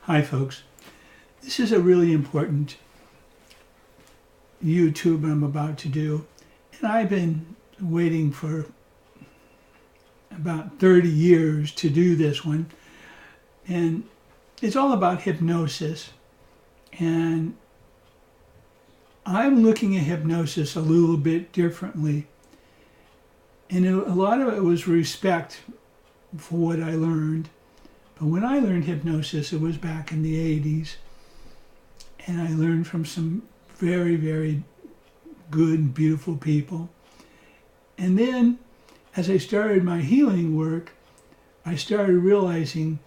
Hi folks, this is a really important YouTube I'm about to do, and I've been waiting for about 30 years to do this one, and it's all about hypnosis, and I'm looking at hypnosis a little bit differently, and a lot of it was respect for what I learned. But when I learned hypnosis, it was back in the 80s, and I learned from some very, very good, beautiful people. And then, as I started my healing work, I started realizing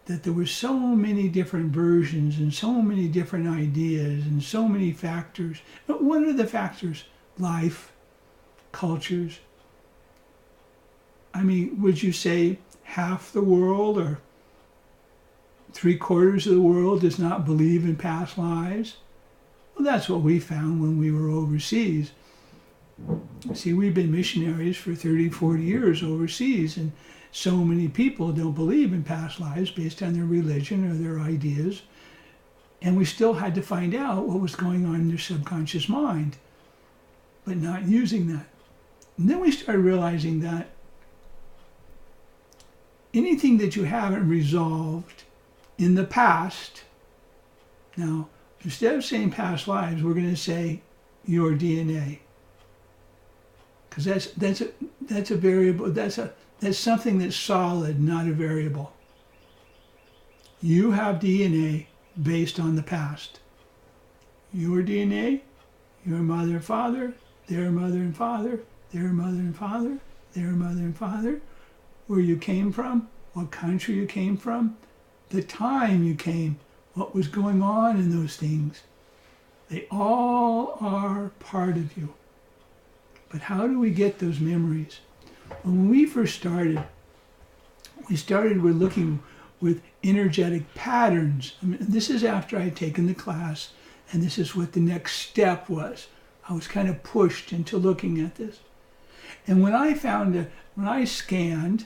that there were so many different versions and so many different ideas and so many factors. But what are the factors? Life, cultures. I mean, would you say half the world or 3/4 of the world does not believe in past lives? Well, that's what we found when we were overseas. See, we've been missionaries for 30, 40 years overseas, and so many people don't believe in past lives based on their religion or their ideas. And we still had to find out what was going on in their subconscious mind, but not using that. And then we started realizing that anything that you haven't resolved in the past, now, instead of saying past lives, we're going to say your DNA, because that's a variable. That's something that's solid, not a variable. You have DNA based on the past. Your DNA, your mother and father, their mother and father, their mother and father, their mother and father, where you came from, what country you came from, the time you came, what was going on in those things. They all are part of you. But how do we get those memories? When we first started, with looking with energetic patterns. I mean, this is after I had taken the class, and this is what the next step was. I was kind of pushed into looking at this. And when I scanned,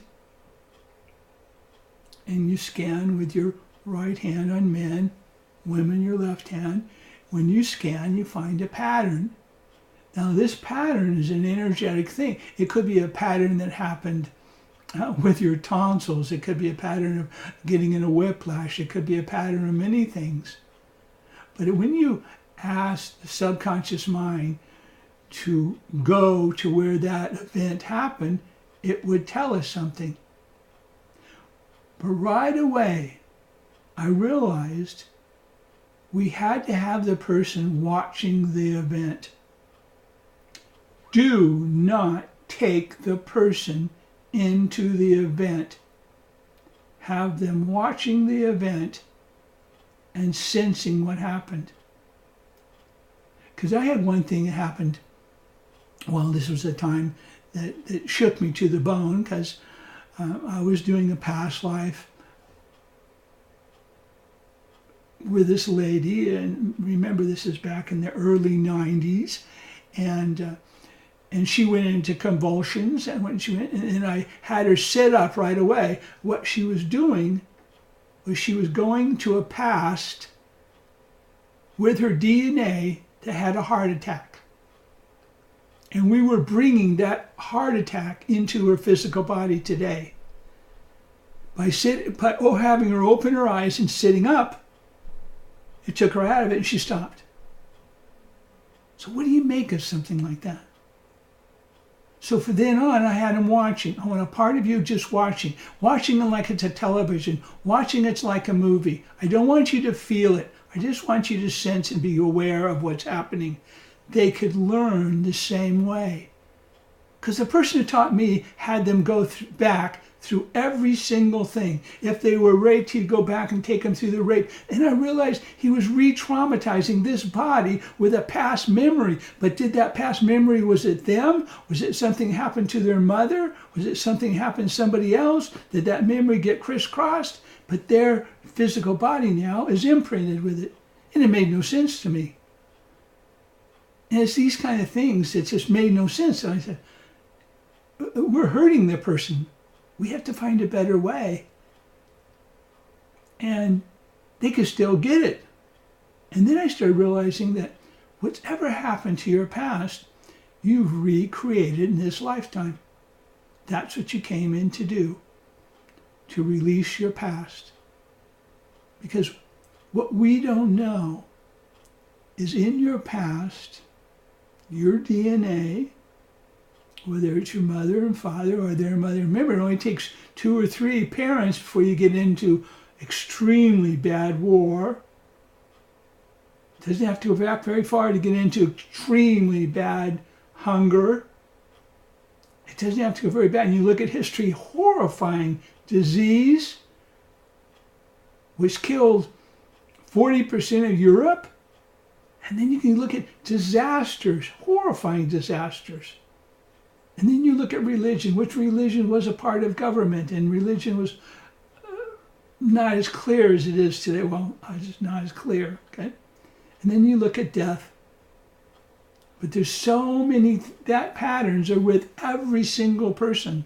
and you scan with your right hand on men, women your left hand. When you scan, you find a pattern. Now this pattern is an energetic thing. It could be a pattern that happened with your tonsils. It could be a pattern of getting in a whiplash. It could be a pattern of many things. But when you ask the subconscious mind to go to where that event happened, it would tell us something. But right away, I realized we had to have the person watching the event. Do not take the person into the event. Have them watching the event and sensing what happened. Because I had one thing that happened. Well, this was a time that shook me to the bone, because I was doing a past life with this lady, and remember this is back in the early 90s, and she went into convulsions, and when she went, and I had her sit up right away. What she was doing was she was going to a past with her DNA that had a heart attack. And we were bringing that heart attack into her physical body today. By having her open her eyes and sitting up, it took her out of it and she stopped. So what do you make of something like that? So from then on, I had him watching. I want a part of you just watching it like it's a television, watching it's like a movie. I don't want you to feel it. I just want you to sense and be aware of what's happening. They could learn the same way. Because the person who taught me had them go back through every single thing. If they were raped, he'd go back and take them through the rape. And I realized he was re-traumatizing this body with a past memory. But did that past memory, was it them? Was it something happened to their mother? Was it something happened to somebody else? Did that memory get crisscrossed? But their physical body now is imprinted with it. And it made no sense to me. And it's these kind of things that just made no sense. And I said, we're hurting the person. We have to find a better way. And they could still get it. And then I started realizing that whatever happened to your past, you've recreated in this lifetime. That's what you came in to do, to release your past. Because what we don't know is in your past, your DNA, whether it's your mother and father or their mother. Remember, it only takes 2 or 3 parents before you get into extremely bad war. It doesn't have to go back very far to get into extremely bad hunger. It doesn't have to go very bad. And you look at history, horrifying disease, which killed 40% of Europe. And then you can look at disasters, horrifying disasters. And then you look at religion, which religion was a part of government, and religion was not as clear as it is today. Well, it's not as clear, okay? And then you look at death. But there's so many, that patterns are with every single person.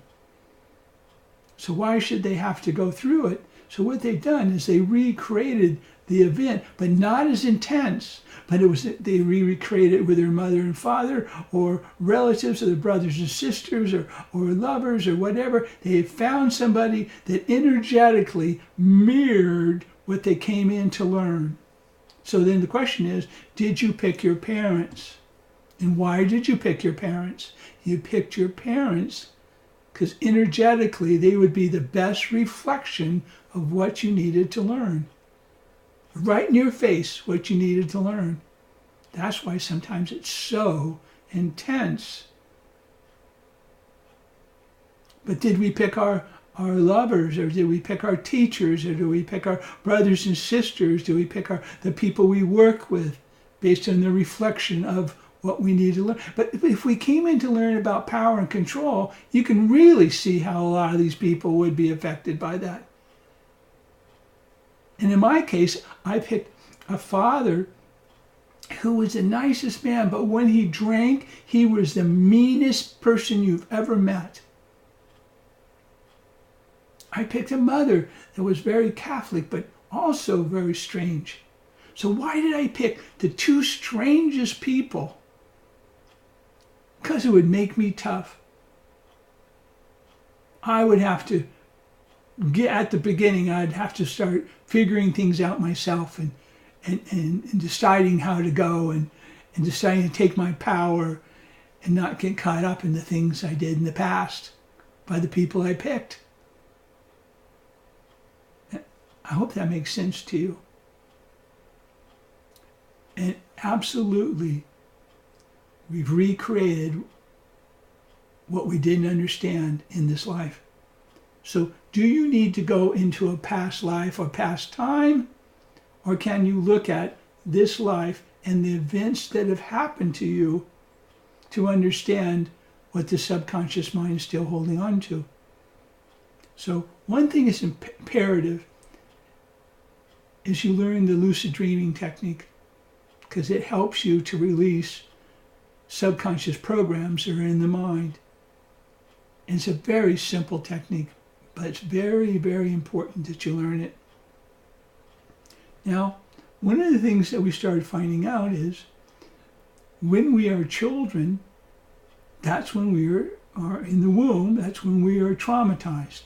So why should they have to go through it? So what they've done is they recreated the event, but not as intense. But it was they recreated it with their mother and father, or relatives, or their brothers and sisters, or lovers, or whatever. They found somebody that energetically mirrored what they came in to learn. So then the question is, did you pick your parents? And why did you pick your parents? You picked your parents because energetically they would be the best reflection of what you needed to learn. Right in your face, what you needed to learn. That's why sometimes it's so intense. But did we pick our lovers, or did we pick our teachers, or do we pick our brothers and sisters? Do we pick the people we work with based on the reflection of what we need to learn? But if we came in to learn about power and control, you can really see how a lot of these people would be affected by that. And in my case, I picked a father who was the nicest man, but when he drank, he was the meanest person you've ever met. I picked a mother that was very Catholic, but also very strange. So why did I pick the 2 strangest people? Because it would make me tough. I would have to get, at the beginning, I'd have to start figuring things out myself and deciding how to go and deciding to take my power and not get caught up in the things I did in the past by the people I picked. I hope that makes sense to you. And absolutely, we've recreated what we didn't understand in this life. So do you need to go into a past life or past time? Or can you look at this life and the events that have happened to you to understand what the subconscious mind is still holding on to? So one thing is imperative is you learn the lucid dreaming technique, because it helps you to release subconscious programs that are in the mind. And it's a very simple technique, but it's very, very important that you learn it. Now, one of the things that we started finding out is when we are children, that's when we are in the womb, that's when we are traumatized.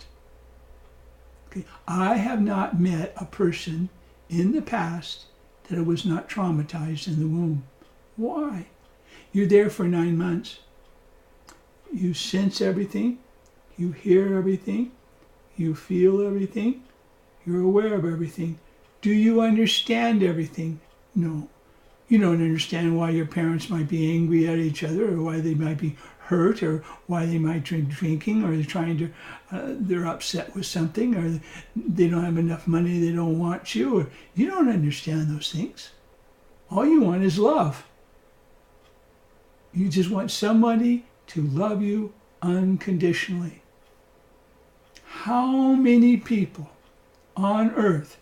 Okay. I have not met a person in the past that was not traumatized in the womb. Why? You're there for 9 months. You sense everything. You hear everything. You feel everything. You're aware of everything. Do you understand everything? No. You don't understand why your parents might be angry at each other, or why they might be hurt, or why they might drink drinking, or they're upset with something, or they don't have enough money, they don't want you, or you don't understand those things. All you want is love. You just want somebody to love you unconditionally. How many people on earth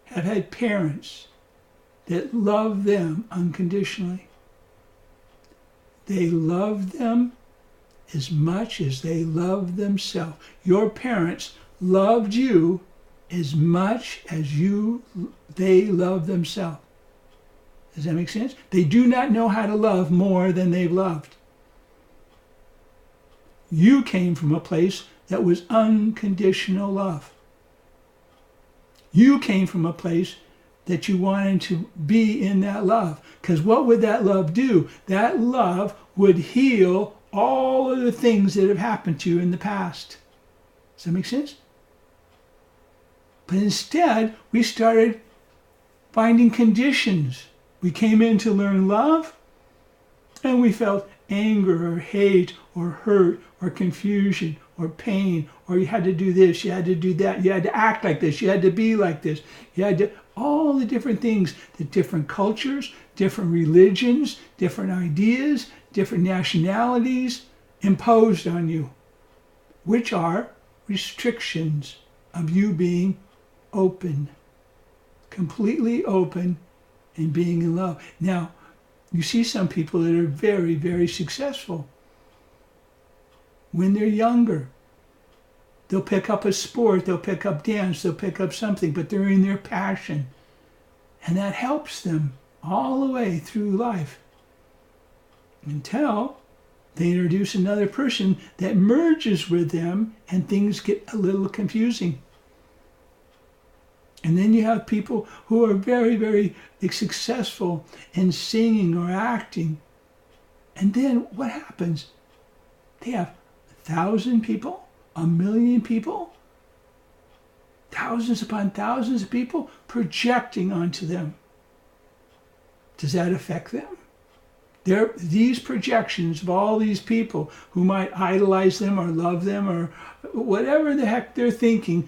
have had parents that love them unconditionally? They love them as much as they love themselves. Your parents loved you as much as they love themselves. Does that make sense? They do not know how to love more than they've loved. You came from a place that was unconditional love. You came from a place that you wanted to be in that love. Because what would that love do? That love would heal all of the things that have happened to you in the past. Does that make sense? But instead, we started finding conditions. We came in to learn love, and we felt anger or hate or hurt or confusion or pain, or you had to do this, you had to do that, you had to act like this, you had to be like this, you had to, all the different things that different cultures, different religions, different ideas, different nationalities imposed on you, which are restrictions of you being open, completely open and being in love. Now, you see some people that are very, very successful. When they're younger, they'll pick up a sport, they'll pick up dance, they'll pick up something, but they're in their passion. And that helps them all the way through life until they introduce another person that merges with them and things get a little confusing. And then you have people who are very, very successful in singing or acting. And then what happens? They have 1,000 people, 1,000,000 people, thousands upon thousands of people projecting onto them. Does that affect them? These projections of all these people who might idolize them or love them or whatever the heck they're thinking,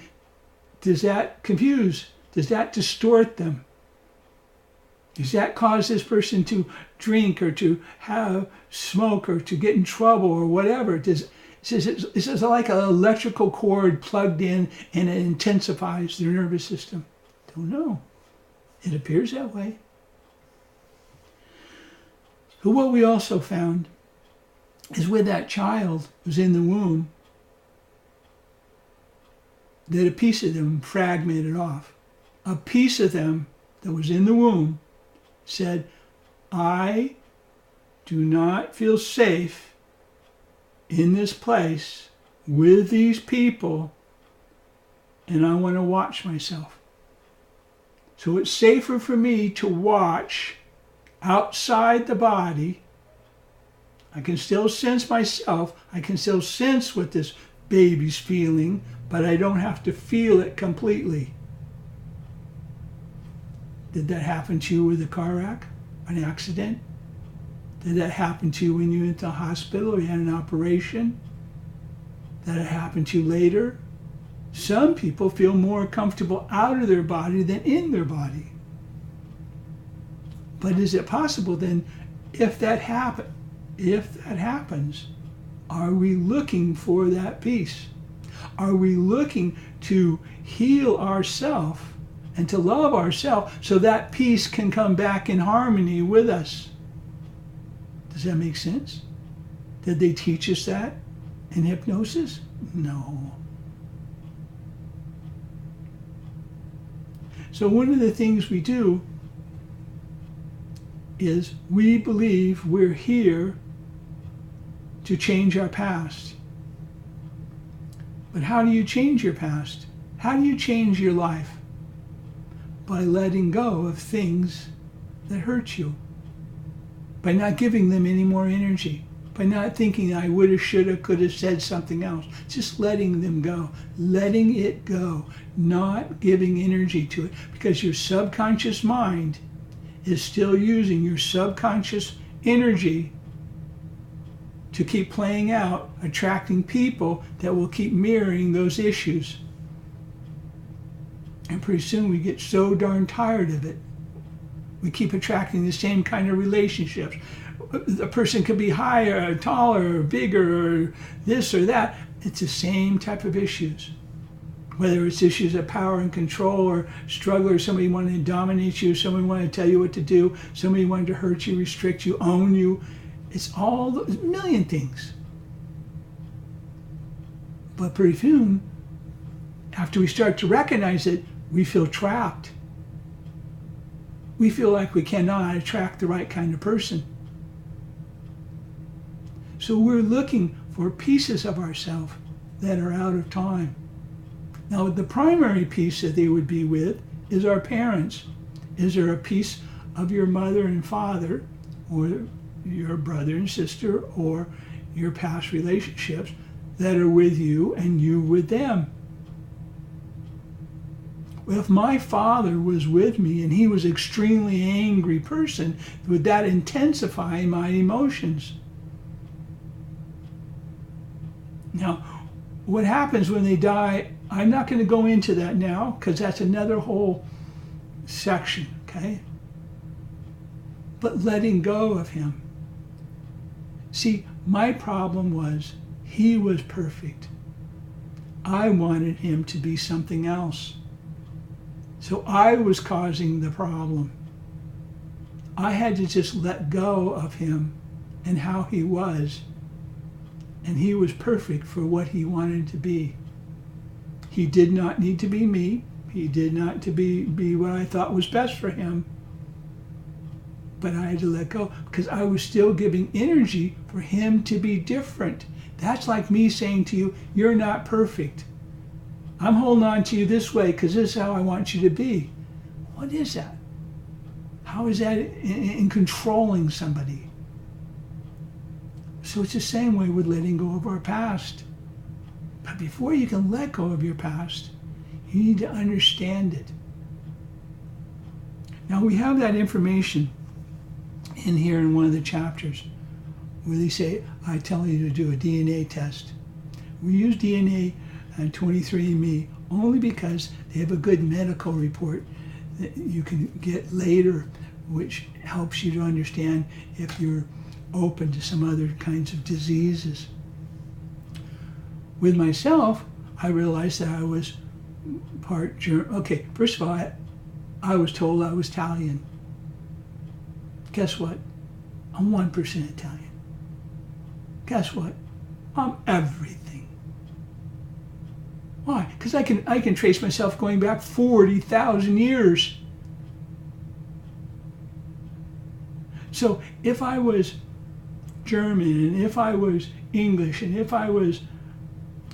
does that confuse? Does that distort them? Does that cause this person to drink or to have smoke or to get in trouble or whatever? This is like an electrical cord plugged in and it intensifies their nervous system. Don't know. It appears that way. But what we also found is with that child who's in the womb, that a piece of them fragmented off. A piece of them that was in the womb said, I do not feel safe in this place with these people, and I want to watch myself. So it's safer for me to watch outside the body. I can still sense myself. I can still sense what this baby's feeling, but I don't have to feel it completely. Did that happen to you with a car wreck, an accident? Did that happen to you when you went to the hospital or you had an operation? Did it happen to you later? Some people feel more comfortable out of their body than in their body. But is it possible then, if that happens, are we looking for that peace? Are we looking to heal ourselves and to love ourselves so that peace can come back in harmony with us? Does that make sense? Did they teach us that in hypnosis? No. So one of the things we do is we believe we're here to change our past. But how do you change your past? How do you change your life? By letting go of things that hurt you. By not giving them any more energy. By not thinking I woulda, shoulda, coulda said something else. Just letting them go. Letting it go. Not giving energy to it. Because your subconscious mind is still using your subconscious energy to keep playing out, attracting people that will keep mirroring those issues. And pretty soon we get so darn tired of it. We keep attracting the same kind of relationships. The person could be higher, or taller, or bigger, or this or that. It's the same type of issues. Whether it's issues of power and control or struggle, or somebody wanting to dominate you, somebody wanting to tell you what to do, somebody wanting to hurt you, restrict you, own you. It's all a million things. But pretty soon, after we start to recognize it, we feel trapped. We feel like we cannot attract the right kind of person. So we're looking for pieces of ourselves that are out of time. Now, the primary piece that they would be with is our parents. Is there a piece of your mother and father, or your brother and sister, or your past relationships that are with you and you with them? Well, if my father was with me and he was an extremely angry person, would that intensify my emotions? Now, what happens when they die, I'm not going to go into that now because that's another whole section, okay? But letting go of him. See, my problem was he was perfect. I wanted him to be something else. So I was causing the problem. I had to just let go of him and how he was. And he was perfect for what he wanted to be. He did not need to be me. He did not to be what I thought was best for him. But I had to let go because I was still giving energy for him to be different. That's like me saying to you, you're not perfect. I'm holding on to you this way because this is how I want you to be. What is that? How is that in controlling somebody? So it's the same way with letting go of our past. But before you can let go of your past, you need to understand it. Now we have that information in here in one of the chapters where they say, I tell you to do a DNA test. We use DNA and 23andMe only because they have a good medical report that you can get later, which helps you to understand if you're open to some other kinds of diseases. With myself, I realized that I was part German. Okay, first of all, I was told I was Italian. Guess what? I'm 1% Italian. Guess what? I'm everything. Why? Because I can trace myself going back 40,000 years. So if I was German, and if I was English, and if I was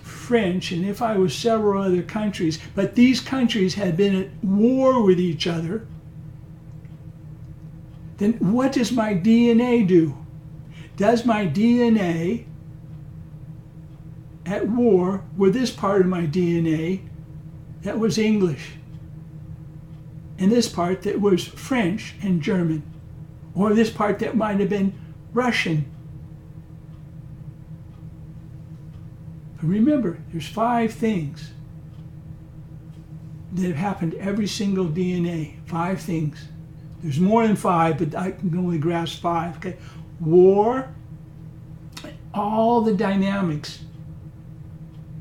French, and if I was several other countries, but these countries had been at war with each other, then what does my DNA do? Does my DNA at war with this part of my DNA that was English, and this part that was French and German, or this part that might have been Russian? But remember, there's 5 things that have happened to every single DNA. 5 things. There's more than 5, but I can only grasp 5. Okay, war, all the dynamics.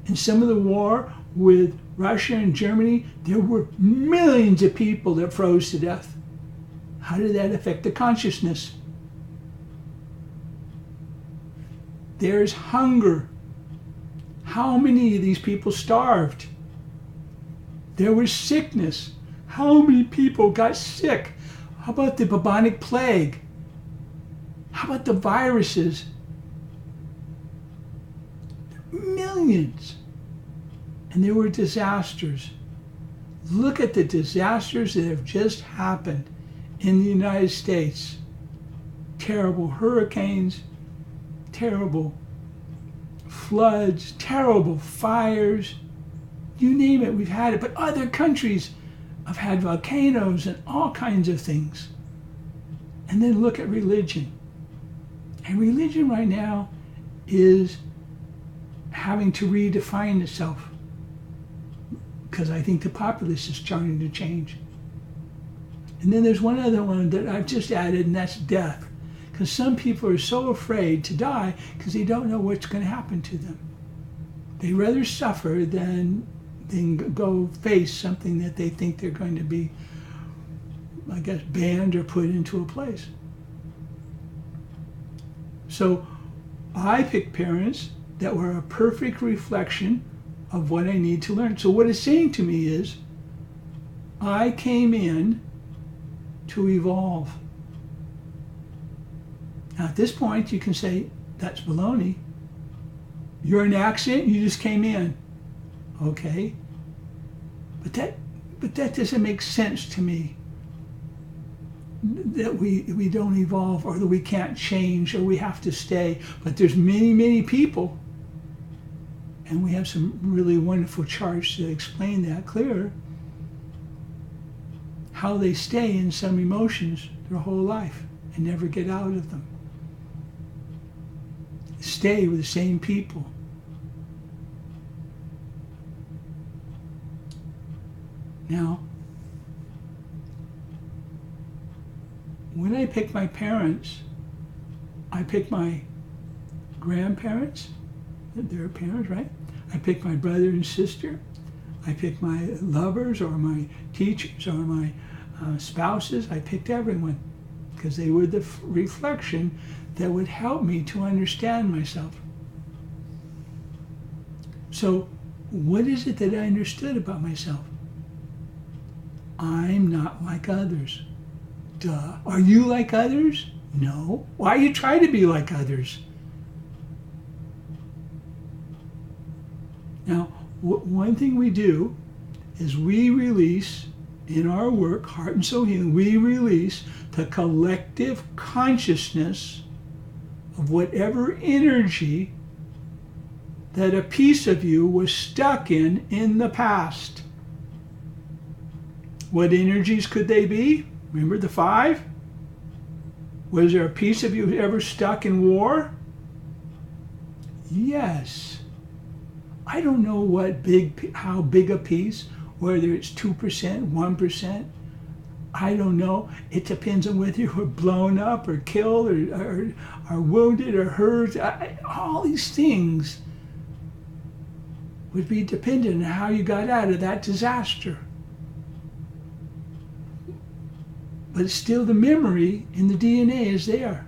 In some of the war with Russia and Germany, there were millions of people that froze to death. How did that affect the consciousness? There's hunger. How many of these people starved? There was sickness. How many people got sick? How about the bubonic plague? How about the viruses? Millions. And there were disasters. Look at the disasters that have just happened in the United States. Terrible hurricanes, terrible floods, terrible fires. You name it, we've had it. But other countries have had volcanoes and all kinds of things. And then look at religion. And religion right now is having to redefine itself, because I think the populace is starting to change. And then there's one other one that I've just added, and that's death. Because some people are so afraid to die because they don't know what's going to happen to them. They rather suffer than go face something that they think they're going to be, I guess, banned or put into a place. So I picked parents that were a perfect reflection of what I need to learn. So what it's saying to me is, I came in to evolve. Now at this point you can say, that's baloney. You're an accident, you just came in. Okay. But that doesn't make sense to me. That we don't evolve, or that we can't change, or we have to stay. But there's many, many people, and we have some really wonderful charts to explain that clearer, how they stay in some emotions their whole life and never get out of them. Stay with the same people. Now, when I pick my parents, I pick my grandparents, their parents, right? I pick my brother and sister. I pick my lovers or my teachers or my spouses. I picked everyone because they were the reflection that would help me to understand myself. So, what is it that I understood about myself? I'm not like others. Duh. Are you like others? No. Why you try to be like others? Now, one thing we do is we release in our work, Heart and Soul Healing, we release the collective consciousness of whatever energy that a piece of you was stuck in the past. What energies could they be? Remember the 5? Was there a piece of you ever stuck in war? Yes. I don't know how big a piece, whether it's 2%, 1%. I don't know. It depends on whether you were blown up or killed or wounded or hurt. All these things would be dependent on how you got out of that disaster. But still the memory in the DNA is there.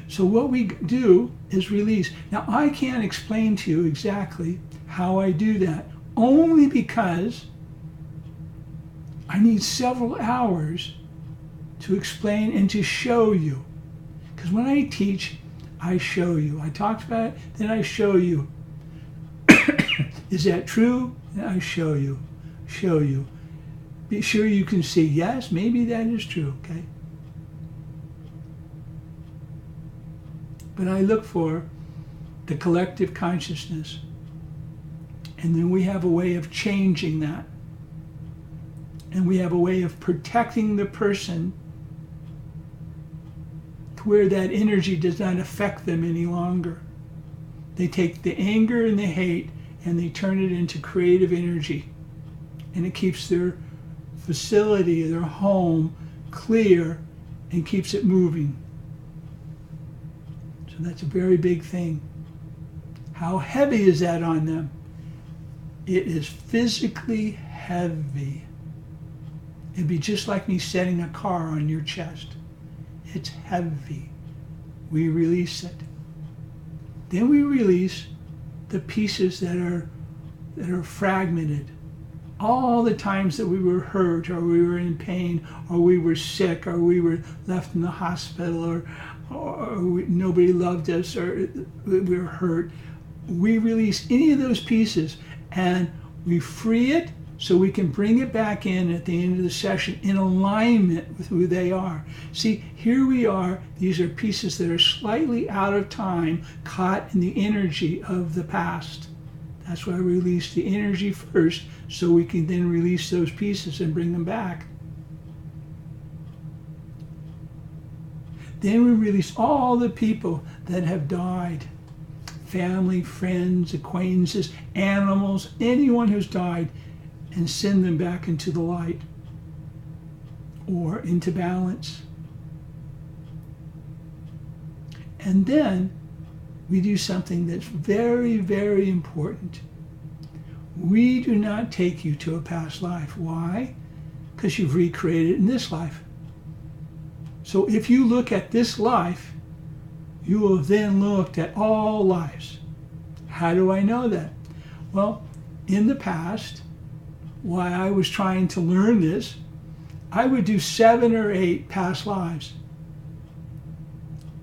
So what we do is release. Now I can't explain to you exactly how I do that, only because I need several hours to explain and to show you. Because when I teach, I show you. I talked about it, then I show you. Is that true? Then I show you. Show you. Be sure you can see, yes, maybe that is true, okay? But I look for the collective consciousness. And then we have a way of changing that. And we have a way of protecting the person to where that energy does not affect them any longer. They take the anger and the hate and they turn it into creative energy. And it keeps their facility, their home, clear and keeps it moving. So that's a very big thing. How heavy is that on them? It is physically heavy. It'd be just like me setting a car on your chest. It's heavy. We release it. Then we release the pieces that are fragmented. All the times that we were hurt, or we were in pain, or we were sick, or we were left in the hospital, or nobody loved us, or we were hurt. We release any of those pieces and we free it so we can bring it back in at the end of the session in alignment with who they are. See, here we are. These are pieces that are slightly out of time, caught in the energy of the past. That's why we release the energy first, so we can then release those pieces and bring them back. Then we release all the people that have died. Family, friends, acquaintances, animals, anyone who's died, and send them back into the light or into balance. And then we do something that's very, very important. We do not take you to a past life. Why? Because you've recreated it in this life. So if you look at this life, you will have then looked at all lives. How do I know that? Well, in the past, while I was trying to learn this, I would do 7 or 8 past lives.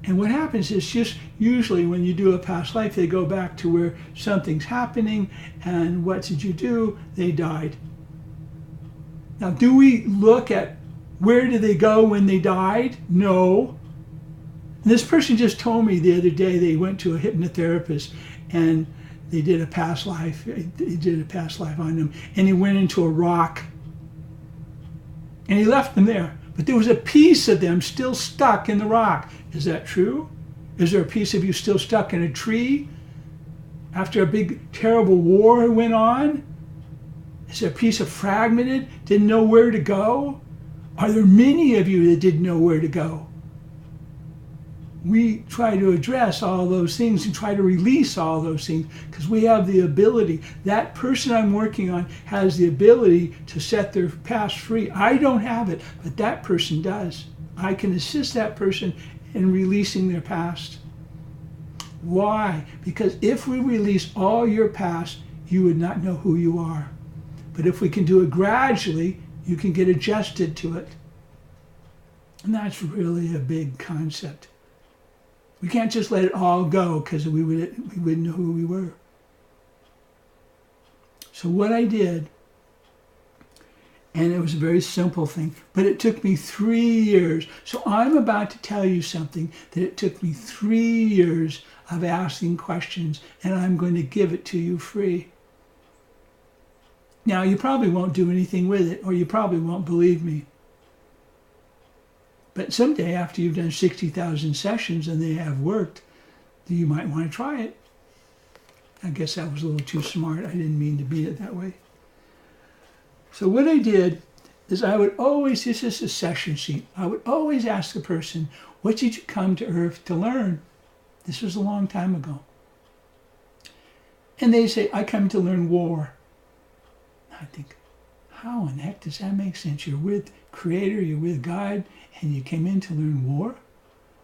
And what happens is just usually when you do a past life, they go back to where something's happening, and what did you do? They died. Now, do we look at where did they go when they died? No. This person just told me the other day they went to a hypnotherapist and they did a past life. They did a past life on them, and he went into a rock. And he left them there. But there was a piece of them still stuck in the rock. Is that true? Is there a piece of you still stuck in a tree after a big, terrible war went on? Is there a piece of fragmented, didn't know where to go? Are there many of you that didn't know where to go? We try to address all those things and try to release all those things because we have the ability. That person I'm working on has the ability to set their past free. I don't have it, but that person does. I can assist that person in releasing their past. Why? Because if we release all your past, you would not know who you are. But if we can do it gradually, you can get adjusted to it. And that's really a big concept. We can't just let it all go because we wouldn't know who we were. So what I did, and it was a very simple thing, but it took me 3 years. So I'm about to tell you something that it took me 3 years of asking questions, and I'm going to give it to you free. Now, you probably won't do anything with it, or you probably won't believe me. But someday, after you've done 60,000 sessions and they have worked, you might want to try it. I guess that was a little too smart. I didn't mean to be it that way. So what I did is I would always, this is a session sheet, I would always ask the person, what did you come to Earth to learn? This was a long time ago. And they say, I come to learn war. I think, how in the heck does that make sense? You're with Creator, you're with God, and you came in to learn war?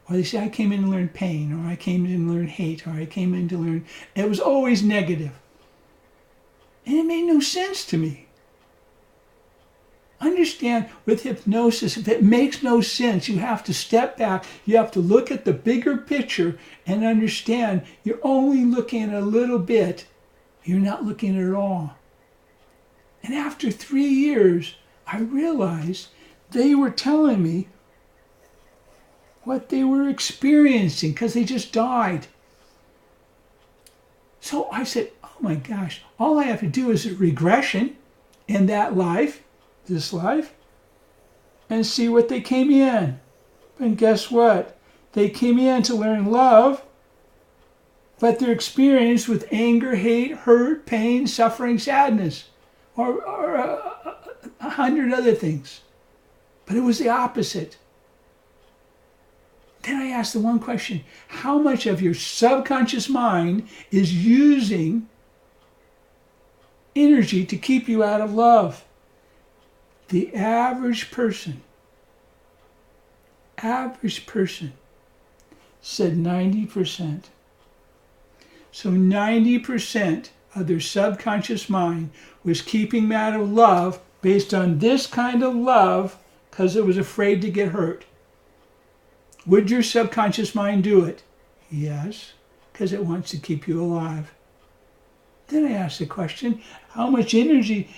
Or they say, I came in to learn pain, or I came in to learn hate, or I came in to learn... It was always negative. And it made no sense to me. Understand, with hypnosis, if it makes no sense, you have to step back, you have to look at the bigger picture and understand you're only looking at a little bit, you're not looking at it all. And after 3 years, I realized they were telling me what they were experiencing because they just died. So I said, oh my gosh, all I have to do is a regression in that life, this life, and see what they came in. And guess what? They came in to learn love, but they're experienced with anger, hate, hurt, pain, suffering, sadness, or 100 other things. But it was the opposite. Then I asked the one question, how much of your subconscious mind is using energy to keep you out of love? The average person said 90%. So 90% of their subconscious mind was keeping them out of love based on this kind of love because it was afraid to get hurt. Would your subconscious mind do it? Yes, because it wants to keep you alive. Then I asked the question, how much energy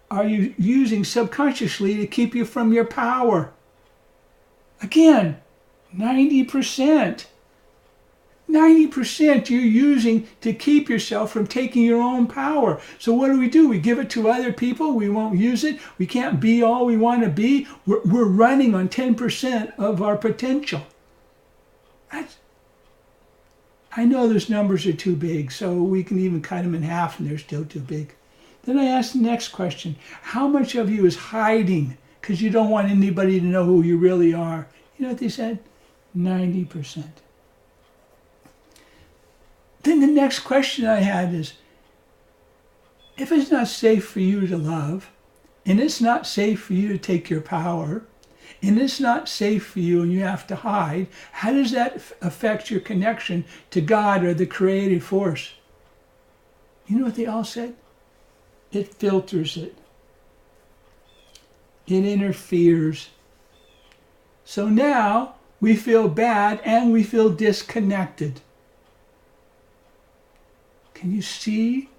are you using subconsciously to keep you from your power? Again, 90%. 90% you're using to keep yourself from taking your own power. So what do? We give it to other people. We won't use it. We can't be all we want to be. We're running on 10% of our potential. I know those numbers are too big, so we can even cut them in half and they're still too big. Then I asked the next question. How much of you is hiding because you don't want anybody to know who you really are? You know what they said? 90%. Then the next question I had is, if it's not safe for you to love, and it's not safe for you to take your power, and it's not safe for you and you have to hide, how does that affect your connection to God or the creative force? You know what they all said? It filters it. It interferes. So now we feel bad and we feel disconnected. Can you see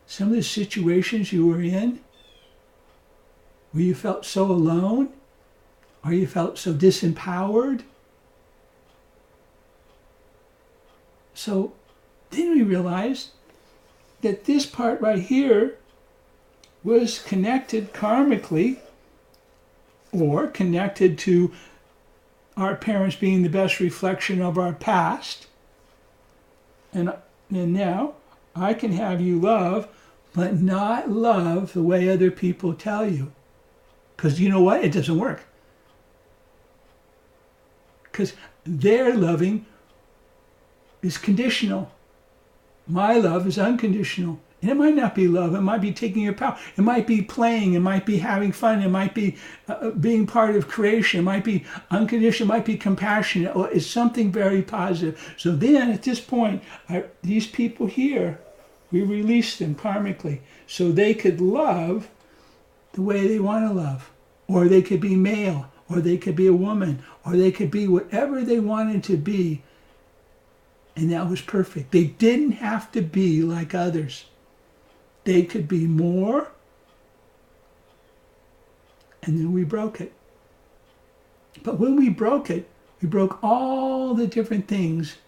some of the situations you were in where you felt so alone or you felt so disempowered? So then we realized that this part right here was connected karmically, or connected to our parents being the best reflection of our past. And now I can have you love, but not love the way other people tell you. Because you know what? It doesn't work. Because their loving is conditional. My love is unconditional. And it might not be love. It might be taking your power. It might be playing. It might be having fun. It might be being part of creation. It might be unconditional. It might be compassionate. Or it's something very positive. So then at this point, these people here, we release them karmically so they could love the way they want to love. Or they could be male. Or they could be a woman. Or they could be whatever they wanted to be. And that was perfect. They didn't have to be like others. They could be more. And then we broke it. But when we broke it, we broke all the different things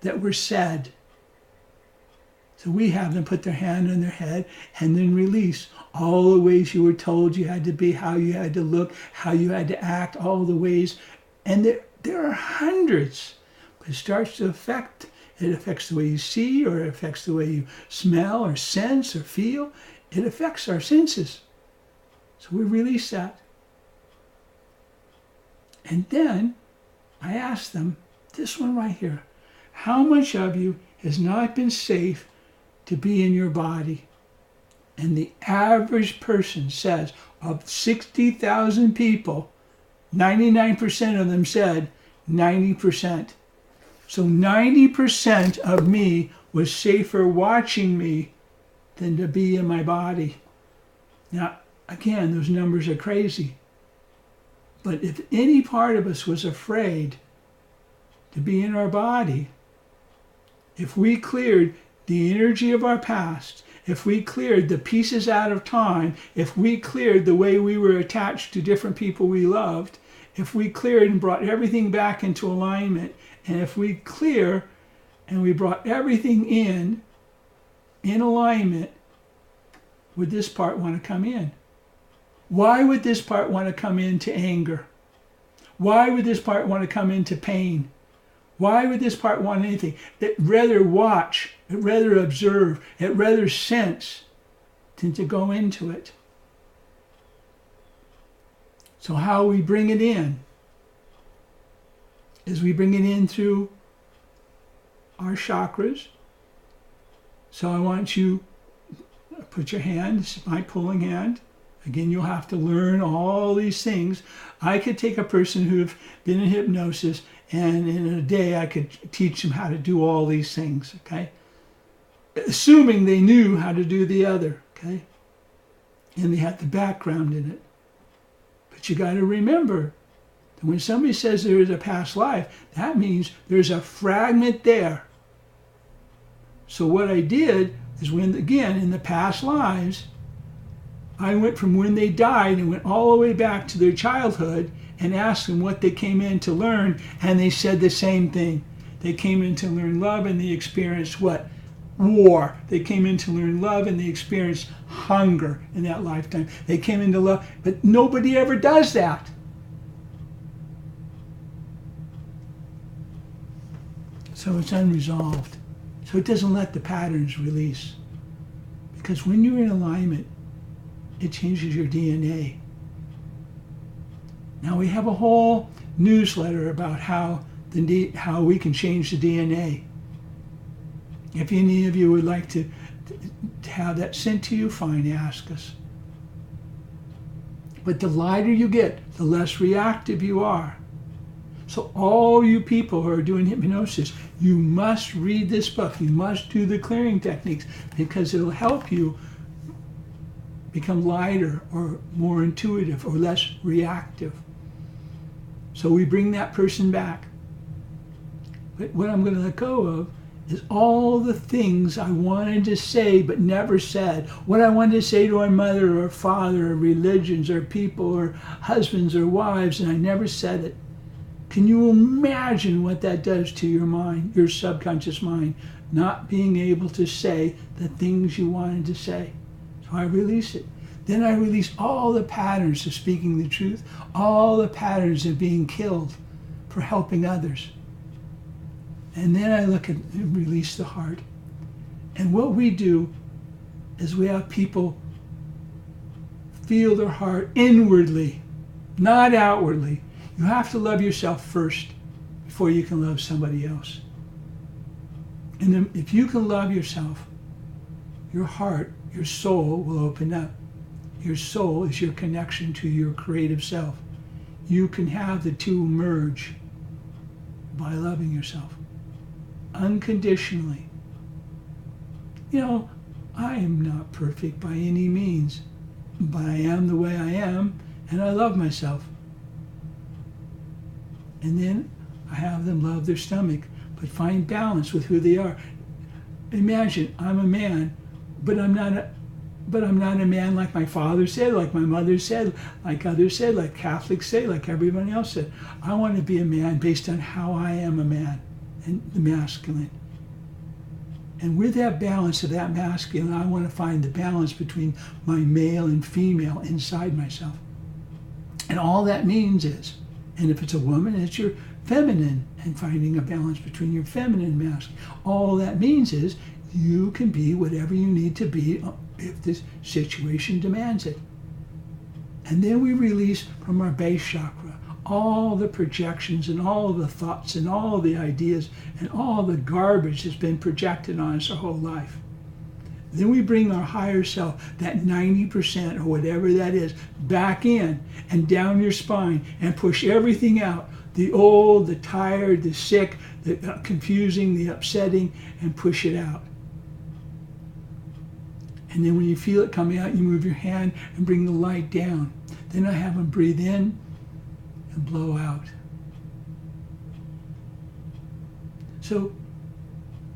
that were said. So we have them put their hand on their head and then release all the ways you were told you had to be, how you had to look, how you had to act, all the ways. And there are hundreds. But it starts to affect. It affects the way you see, or it affects the way you smell or sense or feel. It affects our senses. So we release that. And then I ask them, this one right here, how much of you has not been safe to be in your body? And the average person says, of 60,000 people, 99% of them said 90%. So 90% of me was safer watching me than to be in my body. Now, again, those numbers are crazy. But if any part of us was afraid to be in our body, if we cleared the energy of our past, if we cleared the pieces out of time, if we cleared the way we were attached to different people we loved, if we cleared and brought everything back into alignment, and if we clear and we brought everything in alignment, would this part want to come in? Why would this part want to come into anger? Why would this part want to come into pain? Why would this part want anything? It'd rather watch, it'd rather observe, it'd rather sense than to go into it. So how we bring it in is we bring it in through our chakras. So I want you to put your hand, this is my pulling hand. Again, you'll have to learn all these things. I could take a person who've been in hypnosis, and in a day I could teach them how to do all these things, okay? Assuming they knew how to do the other, okay? And they had the background in it. But you got to remember, when somebody says there is a past life, that means there's a fragment there. So what I did is when, again, in the past lives, I went from when they died and went all the way back to their childhood and asked them what they came in to learn, and they said the same thing. They came in to learn love, and they experienced what? War. They came in to learn love, and they experienced hunger in that lifetime. They came into love, but nobody ever does that. So it's unresolved. So it doesn't let the patterns release. Because when you're in alignment, it changes your DNA. Now we have a whole newsletter about how we can change the DNA. If any of you would like to have that sent to you, fine, ask us. But the lighter you get, the less reactive you are. So all you people who are doing hypnosis, you must read this book. You must do the clearing techniques because it'll help you become lighter or more intuitive or less reactive. So we bring that person back. But what I'm going to let go of is all the things I wanted to say but never said. What I wanted to say to our mother or father or religions or people or husbands or wives, and I never said it. Can you imagine what that does to your mind, your subconscious mind, not being able to say the things you wanted to say? So I release it. Then I release all the patterns of speaking the truth, all the patterns of being killed for helping others. And then I look at and release the heart. And what we do is we have people feel their heart inwardly, not outwardly. You have to love yourself first before you can love somebody else. And then if you can love yourself, your heart, your soul will open up. Your soul is your connection to your creative self. You can have the two merge by loving yourself unconditionally. You know, I am not perfect by any means, but I am the way I am, and I love myself. And then I have them love their stomach, but find balance with who they are. Imagine I'm a man, but I'm not a man like my father said, like my mother said, like others said, like Catholics say, like everybody else said. I want to be a man based on how I am a man, and the masculine. And with that balance of that masculine, I want to find the balance between my male and female inside myself. And all that means is, and if it's a woman, it's your feminine, and finding a balance between your feminine and masculine. All that means is you can be whatever you need to be if this situation demands it. And then we release from our base chakra all the projections and all the thoughts and all the ideas and all the garbage that's been projected on us our whole life. Then we bring our higher self, that 90% or whatever that is, back in and down your spine and push everything out. The old, the tired, the sick, the confusing, the upsetting, and push it out. And then when you feel it coming out, you move your hand and bring the light down. Then I have them breathe in and blow out. So,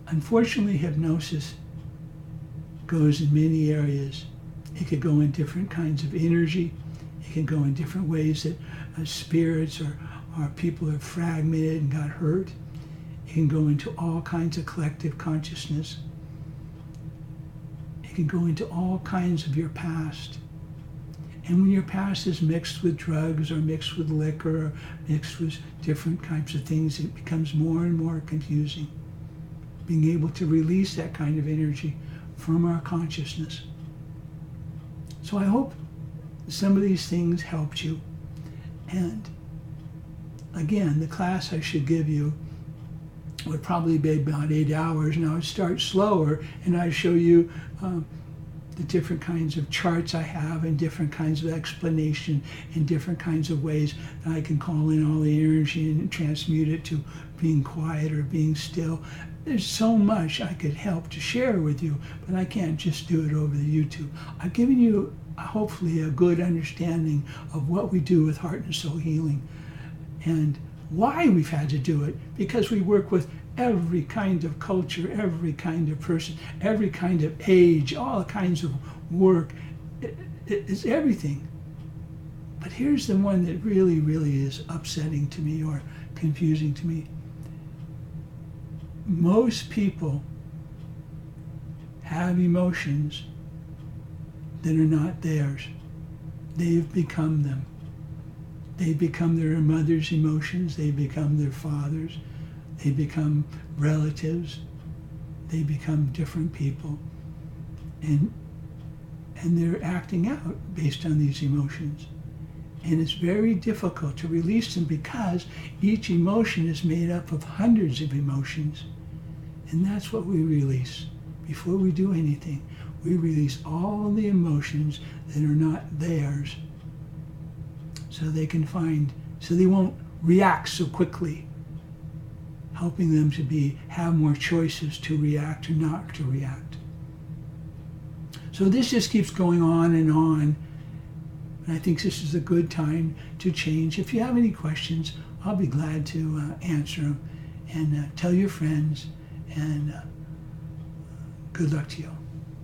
unfortunately, hypnosis goes in many areas. It could go in different kinds of energy. It can go in different ways that spirits or people are fragmented and got hurt. It can go into all kinds of collective consciousness. It can go into all kinds of your past. And when your past is mixed with drugs or mixed with liquor or mixed with different types of things, it becomes more and more confusing. Being able to release that kind of energy from our consciousness. So I hope some of these things helped you. And again, the class I should give you would probably be about 8 hours, and I would start slower and I'd show you the different kinds of charts I have and different kinds of explanation in different kinds of ways that I can call in all the energy and transmute it to being quiet or being still. There's so much I could help to share with you, but I can't just do it over the YouTube. I've given you hopefully a good understanding of what we do with heart and soul healing and why we've had to do it, because we work with every kind of culture, every kind of person, every kind of age, all kinds of work. It's everything. But here's the one that really, really is upsetting to me or confusing to me. Most people have emotions that are not theirs. They've become them. They become their mother's emotions. They become their father's. They become relatives. They become different people. And they're acting out based on these emotions. And it's very difficult to release them because each emotion is made up of hundreds of emotions. And that's what we release before we do anything. We release all the emotions that are not theirs so they can find, so they won't react so quickly, helping them to have more choices to react or not to react. So this just keeps going on, and I think this is a good time to change. If you have any questions, I'll be glad to answer them, and tell your friends, and good luck to you.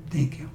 Thank you.